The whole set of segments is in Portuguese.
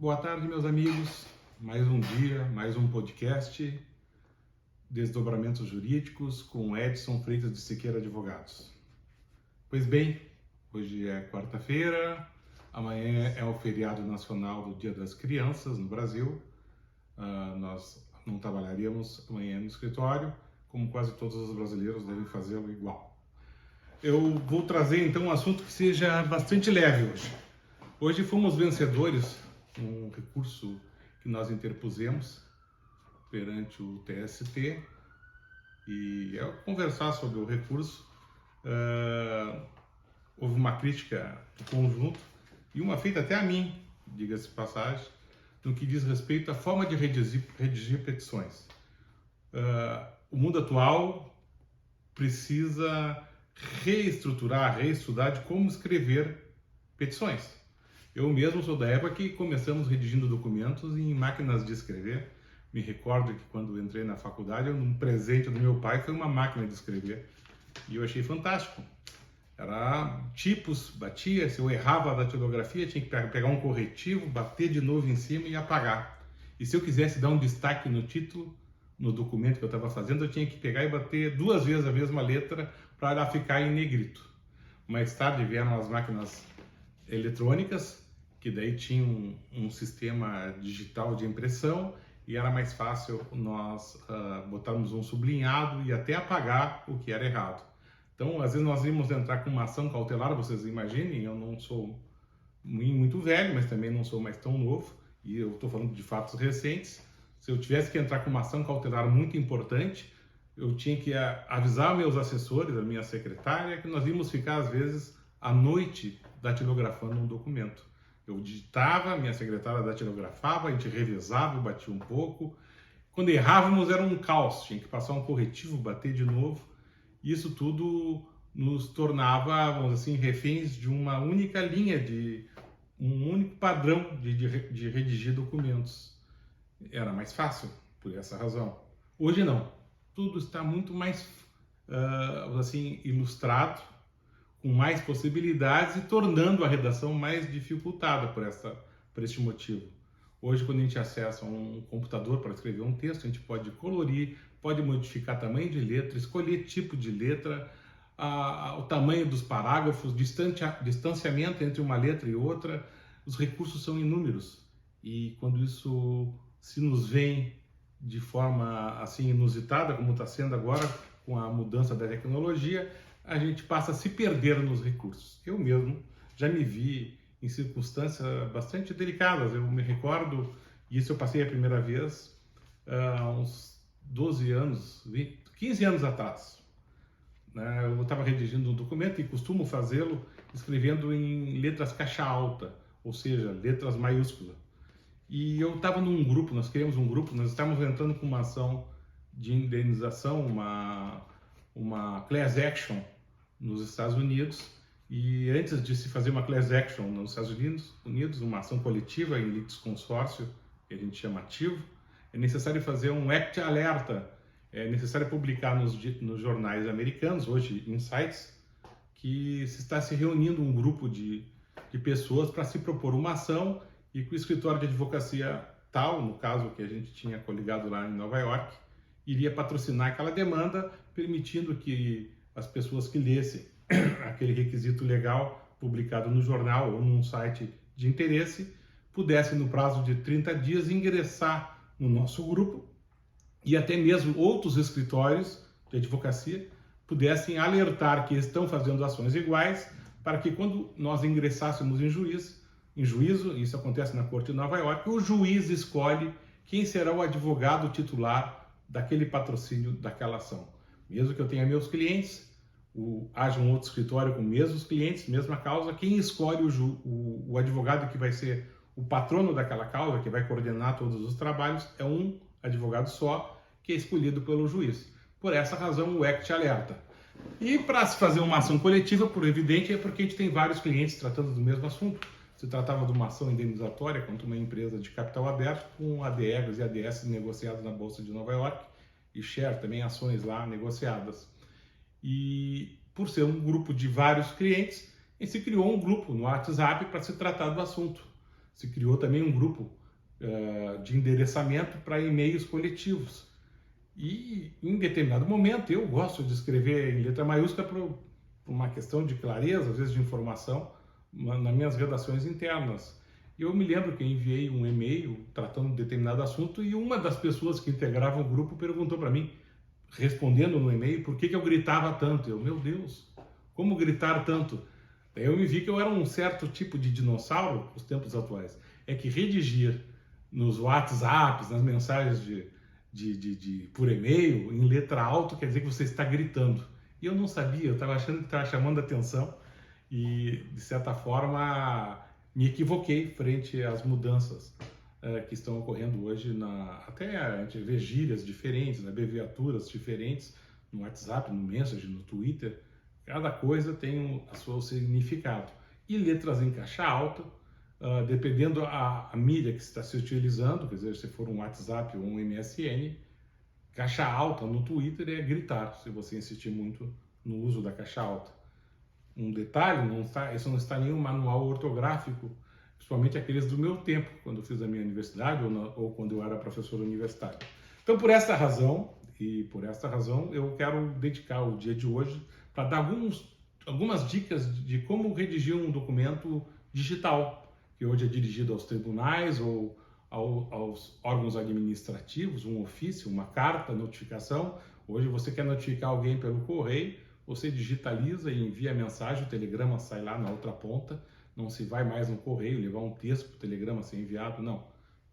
Boa tarde, meus amigos. Mais um dia, mais um podcast, Desdobramentos Jurídicos, com Edson Freitas de Siqueira Advogados. Pois bem, hoje é quarta-feira, amanhã é o feriado nacional do Dia das Crianças no Brasil. Nós não trabalharíamos amanhã no escritório, como quase todos os brasileiros devem fazê-lo igual. Eu vou trazer então um assunto que seja bastante leve hoje. Hoje fomos vencedores um recurso que nós interpusemos perante o TST, e ao conversar sobre o recurso, houve uma crítica do conjunto e uma feita até a mim, diga-se de passagem, no que diz respeito à forma de redigir petições. O mundo atual precisa reestruturar, reestudar de como escrever petições. Eu mesmo sou da época que começamos redigindo documentos em máquinas de escrever. Me recordo que quando entrei na faculdade, um presente do meu pai foi uma máquina de escrever. E eu achei fantástico. Era tipos, batia, se eu errava a datilografia, tinha que pegar um corretivo, bater de novo em cima e apagar. E se eu quisesse dar um destaque no título, no documento que eu estava fazendo, eu tinha que pegar e bater 2 vezes a mesma letra para ela ficar em negrito. Mais tarde vieram as máquinas eletrônicas, que daí tinham um sistema digital de impressão e era mais fácil nós botarmos um sublinhado e até apagar o que era errado. Então, às vezes nós íamos entrar com uma ação cautelar, vocês imaginem, eu não sou muito velho, mas também não sou mais tão novo, e eu estou falando de fatos recentes. Se eu tivesse que entrar com uma ação cautelar muito importante, eu tinha que avisar meus assessores, a minha secretária, que nós íamos ficar, às vezes, à noite datilografando um documento. Eu digitava, minha secretária datilografava, a gente revezava, eu batia um pouco. Quando errávamos era um caos, tinha que passar um corretivo, bater de novo. Isso tudo nos tornava, vamos dizer assim, reféns de uma única linha, de um único padrão de redigir documentos. Era mais fácil, por essa razão. Hoje não. Tudo está muito mais, assim, ilustrado, com mais possibilidades e tornando a redação mais dificultada por este motivo. Hoje, quando a gente acessa um computador para escrever um texto, a gente pode colorir, pode modificar tamanho de letra, escolher tipo de letra, o tamanho dos parágrafos, distanciamento entre uma letra e outra. Os recursos são inúmeros, e quando isso se nos vem de forma assim inusitada, como está sendo agora com a mudança da tecnologia, a gente passa a se perder nos recursos. Eu mesmo já me vi em circunstâncias bastante delicadas. Eu me recordo, e isso eu passei a primeira vez há uns 12 anos, 15 anos atrás. Eu estava redigindo um documento e costumo fazê-lo escrevendo em letras caixa alta, ou seja, letras maiúsculas. E eu estava num grupo, nós criamos um grupo, nós estávamos entrando com uma ação de indenização, uma class action nos Estados Unidos, e antes de se fazer uma class action nos Estados Unidos, uma ação coletiva em litisconsórcio, que a gente chama ativo, é necessário fazer um act alerta, é necessário publicar nos jornais americanos, hoje em sites, que se está se reunindo um grupo de pessoas para se propor uma ação, e que o escritório de advocacia tal, no caso que a gente tinha coligado lá em Nova York, iria patrocinar aquela demanda, permitindo que as pessoas que lessem aquele requisito legal publicado no jornal ou num site de interesse, pudessem, no prazo de 30 dias, ingressar no nosso grupo, e até mesmo outros escritórios de advocacia pudessem alertar que estão fazendo ações iguais, para que quando nós ingressássemos em juízo, isso acontece na Corte de Nova York, o juiz escolhe quem será o advogado titular daquele patrocínio, daquela ação. Mesmo que eu tenha meus clientes, haja um outro escritório com mesmos clientes, mesma causa, quem escolhe o advogado que vai ser o patrono daquela causa, que vai coordenar todos os trabalhos, é um advogado só, que é escolhido pelo juiz. Por essa razão, o ACT alerta. E para se fazer uma ação coletiva, por evidente, é porque a gente tem vários clientes tratando do mesmo assunto. Se tratava de uma ação indenizatória contra uma empresa de capital aberto, com ADRs e ADS negociados na Bolsa de Nova York, e share, também ações lá negociadas. E por ser um grupo de vários clientes, se criou um grupo no WhatsApp para se tratar do assunto. se criou também um grupo de endereçamento para e-mails coletivos. E em determinado momento eu gosto de escrever em letra maiúscula por uma questão de clareza, às vezes de informação, nas minhas redações internas. Eu me lembro que eu enviei um e-mail tratando de determinado assunto e uma das pessoas que integravam o grupo perguntou para mim, respondendo no e-mail, por que eu gritava tanto. Eu, meu Deus, como gritar tanto? Daí eu me vi que eu era um certo tipo de dinossauro nos tempos atuais. É que redigir nos WhatsApps, nas mensagens por e-mail, em letra alta, quer dizer que você está gritando. E eu não sabia, eu estava achando que estava chamando a atenção e, de certa forma, me equivoquei frente às mudanças que estão ocorrendo hoje. Até a gente vê gírias diferentes, abreviaturas diferentes no WhatsApp, no Messenger, no Twitter. Cada coisa tem o seu significado. E letras em caixa alta, dependendo a mídia que está se utilizando, quer dizer, se for um WhatsApp ou um MSN, caixa alta no Twitter é gritar, se você insistir muito no uso da caixa alta. Um detalhe, isso não está em nenhum manual ortográfico, principalmente aqueles do meu tempo, quando eu fiz a minha universidade ou quando eu era professor universitário. Então, por esta razão, eu quero dedicar o dia de hoje para dar algumas dicas de como redigir um documento digital, que hoje é dirigido aos tribunais ou aos órgãos administrativos, um ofício, uma carta, notificação. Hoje você quer notificar alguém pelo correio, você digitaliza e envia a mensagem, o telegrama sai lá na outra ponta, não se vai mais no correio levar um texto para o telegrama ser enviado, não.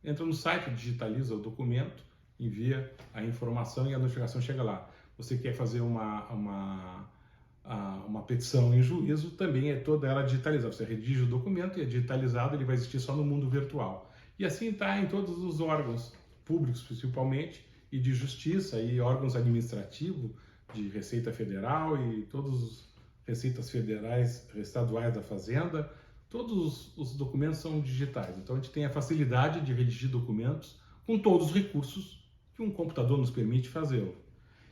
Entra no site, digitaliza o documento, envia a informação e a notificação chega lá. Você quer fazer uma petição em juízo, também é toda ela digitalizada. Você redige o documento e é digitalizado, ele vai existir só no mundo virtual. E assim está em todos os órgãos públicos, principalmente, e de justiça, e órgãos administrativos, de Receita Federal e todos os receitas federais, estaduais da Fazenda, todos os documentos são digitais. Então a gente tem a facilidade de redigir documentos com todos os recursos que um computador nos permite fazê-lo.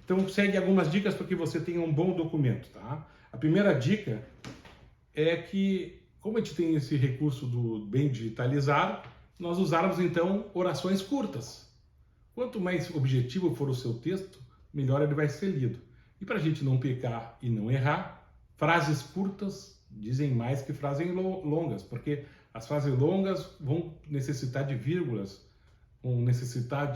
Então segue algumas dicas para que você tenha um bom documento, tá? A primeira dica é que, como a gente tem esse recurso do bem digitalizado, nós usarmos então orações curtas. Quanto mais objetivo for o seu texto, melhor ele vai ser lido. E para a gente não pecar e não errar, frases curtas dizem mais que frases longas, porque as frases longas vão necessitar de vírgulas, vão necessitar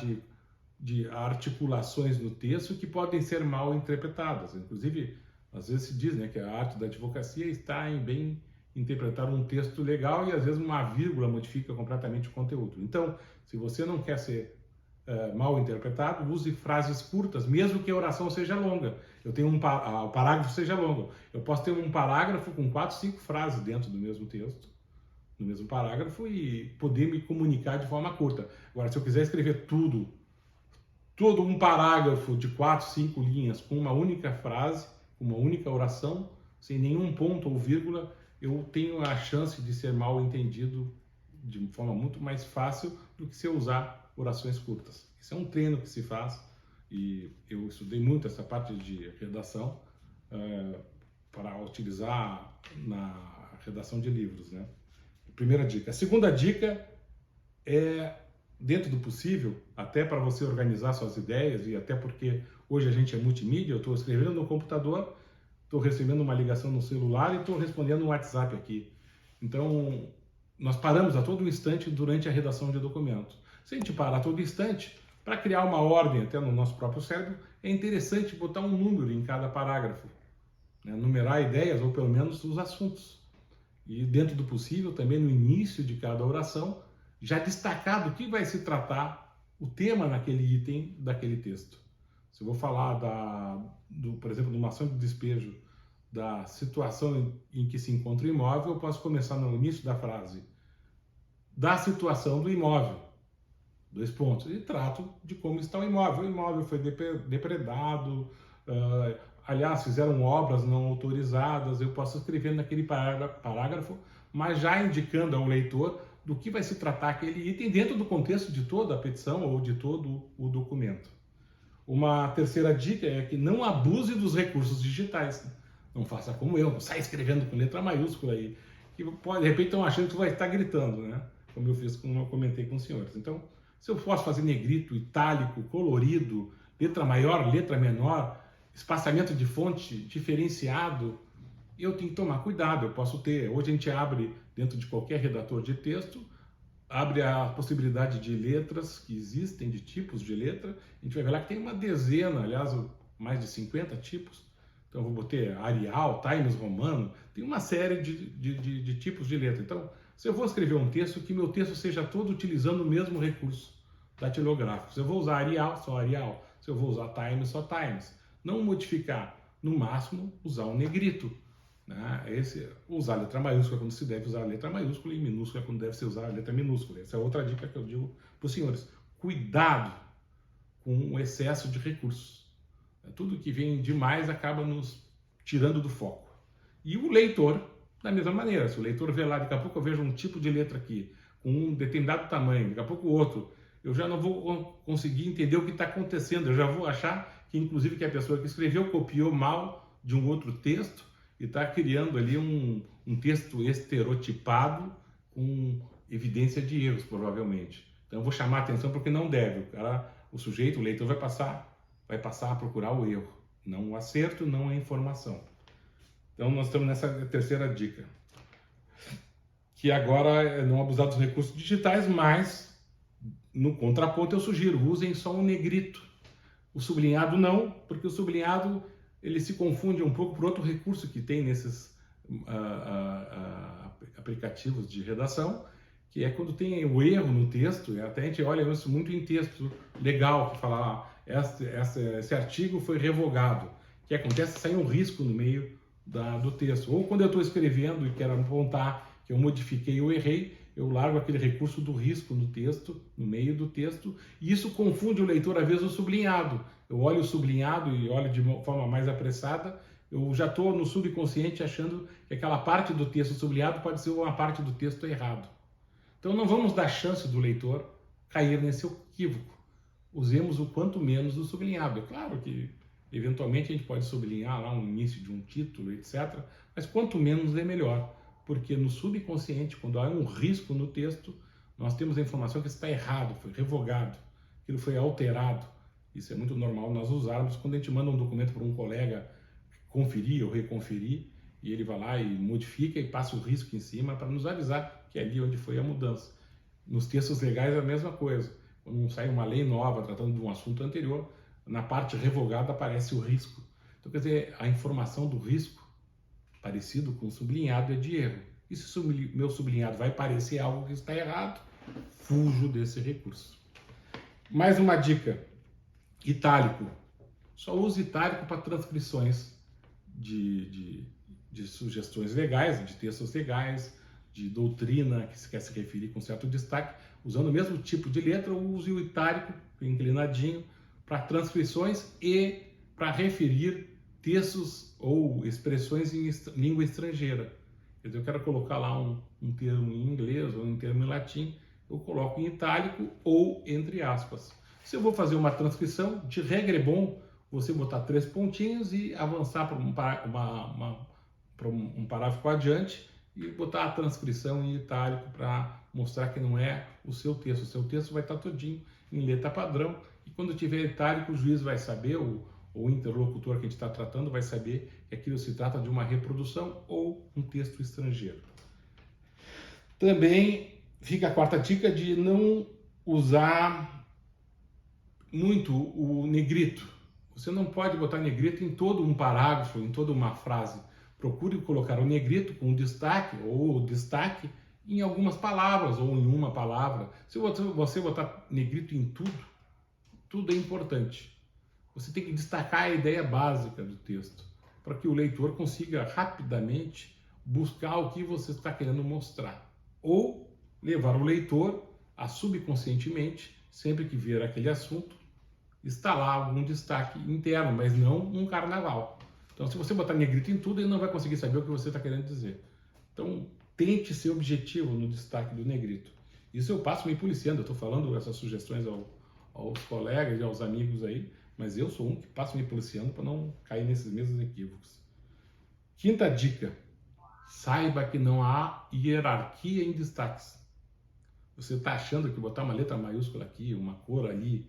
de articulações no texto que podem ser mal interpretadas. Inclusive, às vezes se diz, né, que a arte da advocacia está em bem interpretar um texto legal e às vezes uma vírgula modifica completamente o conteúdo. Então, se você não quer ser mal interpretado, use frases curtas, mesmo que a oração seja longa. Eu tenho o parágrafo seja longo. Eu posso ter um parágrafo com 4, 5 frases dentro do mesmo texto, no mesmo parágrafo, e poder me comunicar de forma curta. Agora, se eu quiser escrever todo um parágrafo de 4, 5 linhas com uma única frase, uma única oração, sem nenhum ponto ou vírgula, eu tenho a chance de ser mal entendido de forma muito mais fácil do que se eu usar orações curtas. Isso é um treino que se faz e eu estudei muito essa parte de redação para utilizar na redação de livros, né? Primeira dica. A segunda dica é, dentro do possível, até para você organizar suas ideias e até porque hoje a gente é multimídia, eu estou escrevendo no computador, estou recebendo uma ligação no celular e estou respondendo no WhatsApp aqui. Então, nós paramos a todo instante durante a redação de documentos. Se a gente parar a todo instante, para criar uma ordem até no nosso próprio cérebro, é interessante botar um número em cada parágrafo, né? Numerar ideias ou pelo menos os assuntos. E dentro do possível, também no início de cada oração, já destacar do que vai se tratar o tema naquele item daquele texto. Se eu vou falar, por exemplo, de uma ação de despejo, da situação em que se encontra o imóvel, eu posso começar no início da frase, da situação do imóvel, 2 pontos, e trato de como está o imóvel. O imóvel foi depredado, aliás, fizeram obras não autorizadas. Eu posso escrever naquele parágrafo, mas já indicando ao leitor do que vai se tratar aquele item dentro do contexto de toda a petição ou de todo o documento. Uma terceira dica é que não abuse dos recursos digitais. Não faça como eu, não saia escrevendo com letra maiúscula aí, que pode, de repente estão achando que vai estar gritando, né? como eu fiz, como eu comentei com os senhores. Então, se eu posso fazer negrito, itálico, colorido, letra maior, letra menor, espaçamento de fonte diferenciado, eu tenho que tomar cuidado. Eu posso ter, hoje a gente abre dentro de qualquer redator de texto, abre a possibilidade de letras que existem, de tipos de letra. A gente vai ver lá que tem uma dezena, aliás, mais de 50 tipos. Então, eu vou botar Arial, Times Romano, tem uma série de tipos de letra. Então, se eu vou escrever um texto, que meu texto seja todo utilizando o mesmo recurso datilográfico. Se eu vou usar Arial, só Arial. Se eu vou usar Times, só Times. Não modificar. No máximo, usar um negrito. Né? Usar a letra maiúscula quando se deve usar a letra maiúscula e minúscula quando deve se usar a letra minúscula. Essa é outra dica que eu digo para os senhores. Cuidado com o excesso de recursos. Tudo que vem demais acaba nos tirando do foco. E o leitor, da mesma maneira, se o leitor vê lá, daqui a pouco eu vejo um tipo de letra aqui, com um determinado tamanho, daqui a pouco outro, eu já não vou conseguir entender o que está acontecendo, eu já vou achar que, inclusive, que a pessoa que escreveu copiou mal de um outro texto e está criando ali um texto estereotipado com evidência de erros, provavelmente. Então, eu vou chamar a atenção porque não deve. O sujeito, o leitor, vai passar a procurar o erro, não o acerto, não a informação. Então, nós estamos nessa terceira dica, que agora é não abusar dos recursos digitais, mas no contraponto eu sugiro, usem só um negrito. O sublinhado não, porque o sublinhado ele se confunde um pouco por outro recurso que tem nesses aplicativos de redação, que é quando tem o erro no texto, e até a gente olha isso muito em texto legal, que fala, esse artigo foi revogado. O que acontece? Sai um risco no meio do texto. Ou quando eu estou escrevendo e quero apontar que eu modifiquei ou errei, eu largo aquele recurso do risco no texto, no meio do texto, e isso confunde o leitor, às vezes, o sublinhado. Eu olho o sublinhado e olho de forma mais apressada, eu já estou no subconsciente achando que aquela parte do texto sublinhado pode ser uma parte do texto errado. Então não vamos dar chance do leitor cair nesse equívoco. Usemos o quanto menos do sublinhado. É claro que, eventualmente, a gente pode sublinhar lá no início de um título, etc., mas quanto menos é melhor. Porque no subconsciente, quando há um risco no texto, nós temos a informação que está errado, foi revogado, aquilo foi alterado. Isso é muito normal nós usarmos quando a gente manda um documento para um colega conferir ou reconferir, e ele vai lá e modifica e passa o risco em cima para nos avisar que é ali onde foi a mudança. Nos textos legais é a mesma coisa. Quando sai uma lei nova tratando de um assunto anterior, na parte revogada aparece o risco. Então, quer dizer, a informação do risco parecido com sublinhado é de erro. E se meu sublinhado vai parecer algo que está errado, fujo desse recurso. Mais uma dica: itálico. Só use itálico para transcrições de sugestões legais, de textos legais, de doutrina que se quer se referir com certo destaque. Usando o mesmo tipo de letra, use o itálico inclinadinho para transcrições e para referir textos ou expressões em língua estrangeira. Quer dizer, eu quero colocar lá um termo em inglês ou um termo em latim, eu coloco em itálico ou entre aspas. Se eu vou fazer uma transcrição, de regra é bom você botar 3 pontinhos e avançar para um parágrafo adiante e botar a transcrição em itálico para mostrar que não é o seu texto. O seu texto vai estar todinho em letra padrão e quando tiver itálico o juiz vai saber, o interlocutor que a gente está tratando vai saber que aquilo se trata de uma reprodução ou um texto estrangeiro. Também fica a quarta dica de não usar muito o negrito. Você não pode botar negrito em todo um parágrafo, em toda uma frase. Procure colocar o negrito com destaque ou destaque em algumas palavras ou em uma palavra. Se você botar negrito em tudo é importante. Você tem que destacar a ideia básica do texto, para que o leitor consiga rapidamente buscar o que você está querendo mostrar. Ou levar o leitor a subconscientemente, sempre que ver aquele assunto, instalar algum destaque interno, mas não um carnaval. Então, se você botar negrito em tudo, ele não vai conseguir saber o que você está querendo dizer. Então, tente ser objetivo no destaque do negrito. Isso eu passo me policiando, eu estou falando essas sugestões aos colegas e aos amigos aí, mas eu sou um que passo me policiando para não cair nesses mesmos equívocos. Quinta dica: saiba que não há hierarquia em destaques. Você está achando que botar uma letra maiúscula aqui, uma cor ali,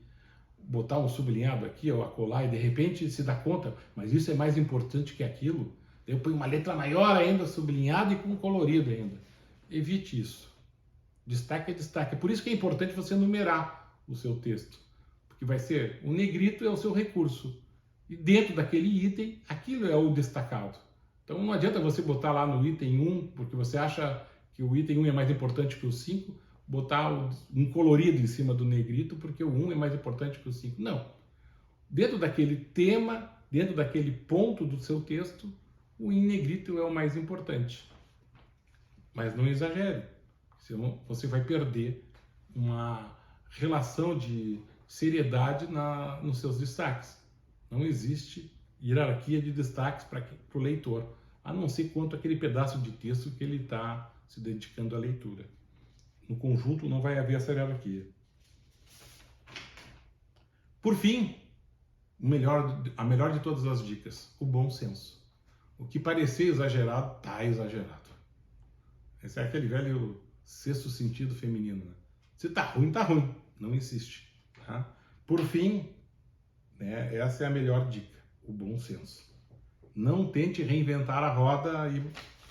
botar um sublinhado aqui ou acolá e de repente se dá conta, mas isso é mais importante que aquilo. Eu ponho uma letra maior ainda, sublinhado e com colorido ainda. Evite isso. Destaque é destaque. É por isso que é importante você numerar o seu texto, porque vai ser o negrito é o seu recurso. E dentro daquele item, aquilo é o destacado. Então não adianta você botar lá no item 1, porque você acha que o item 1 é mais importante que o 5, botar um colorido em cima do negrito, porque o 1 é mais importante que o 5. Não. Dentro daquele tema, dentro daquele ponto do seu texto, o em negrito é o mais importante. Mas não exagere, senão você vai perder uma relação de seriedade nos seus destaques. Não existe hierarquia de destaques para o leitor, a não ser quanto aquele pedaço de texto que ele está se dedicando à leitura. No conjunto não vai haver essa hierarquia. Por fim, a melhor de todas as dicas, o bom senso. O que parecer exagerado, está exagerado. Esse é aquele velho sexto sentido feminino. Né? Se tá ruim, não insiste. Tá? Por fim, né, essa é a melhor dica, o bom senso. Não tente reinventar a roda e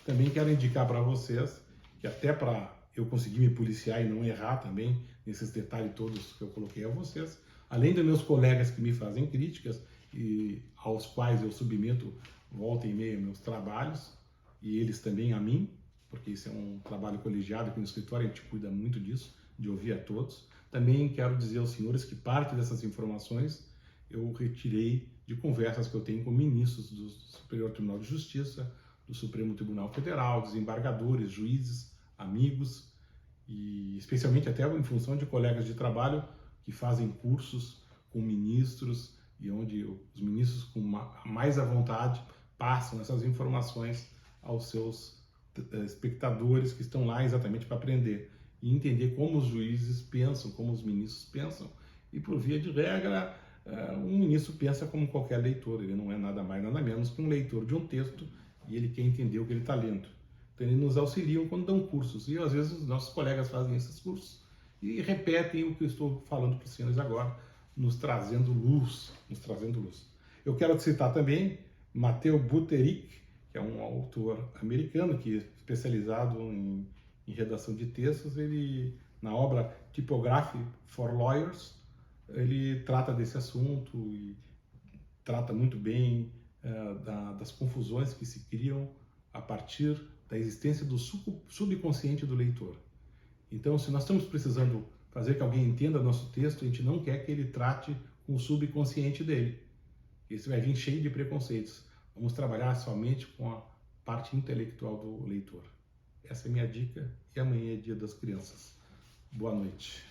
também quero indicar para vocês que até para eu conseguir me policiar e não errar também nesses detalhes todos que eu coloquei a vocês, além dos meus colegas que me fazem críticas e aos quais eu submeto volta e meia meus trabalhos e eles também a mim, porque isso é um trabalho colegiado aqui no escritório, a gente cuida muito disso, de ouvir a todos. Também quero dizer aos senhores que parte dessas informações eu retirei de conversas que eu tenho com ministros do Superior Tribunal de Justiça, do Supremo Tribunal Federal, desembargadores, juízes, amigos, e especialmente até em função de colegas de trabalho que fazem cursos com ministros e onde os ministros com mais à vontade passam essas informações aos seus espectadores que estão lá exatamente para aprender e entender como os juízes pensam, como os ministros pensam. E por via de regra, um ministro pensa como qualquer leitor, ele não é nada mais, nada menos que um leitor de um texto e ele quer entender o que ele está lendo. Então eles nos auxiliam quando dão cursos e às vezes os nossos colegas fazem esses cursos e repetem o que eu estou falando para os senhores agora, nos trazendo luz, Eu quero citar também Matthew Butterick, que é um autor americano que é especializado em redação de textos. Ele, na obra Typography for Lawyers, ele trata desse assunto e trata muito bem das confusões que se criam a partir da existência do subconsciente do leitor. Então, se nós estamos precisando fazer que alguém entenda nosso texto, a gente não quer que ele trate com o subconsciente dele. Isso vai vir cheio de preconceitos. Vamos trabalhar somente com a parte intelectual do leitor. Essa é a minha dica e amanhã é dia das crianças. Boa noite.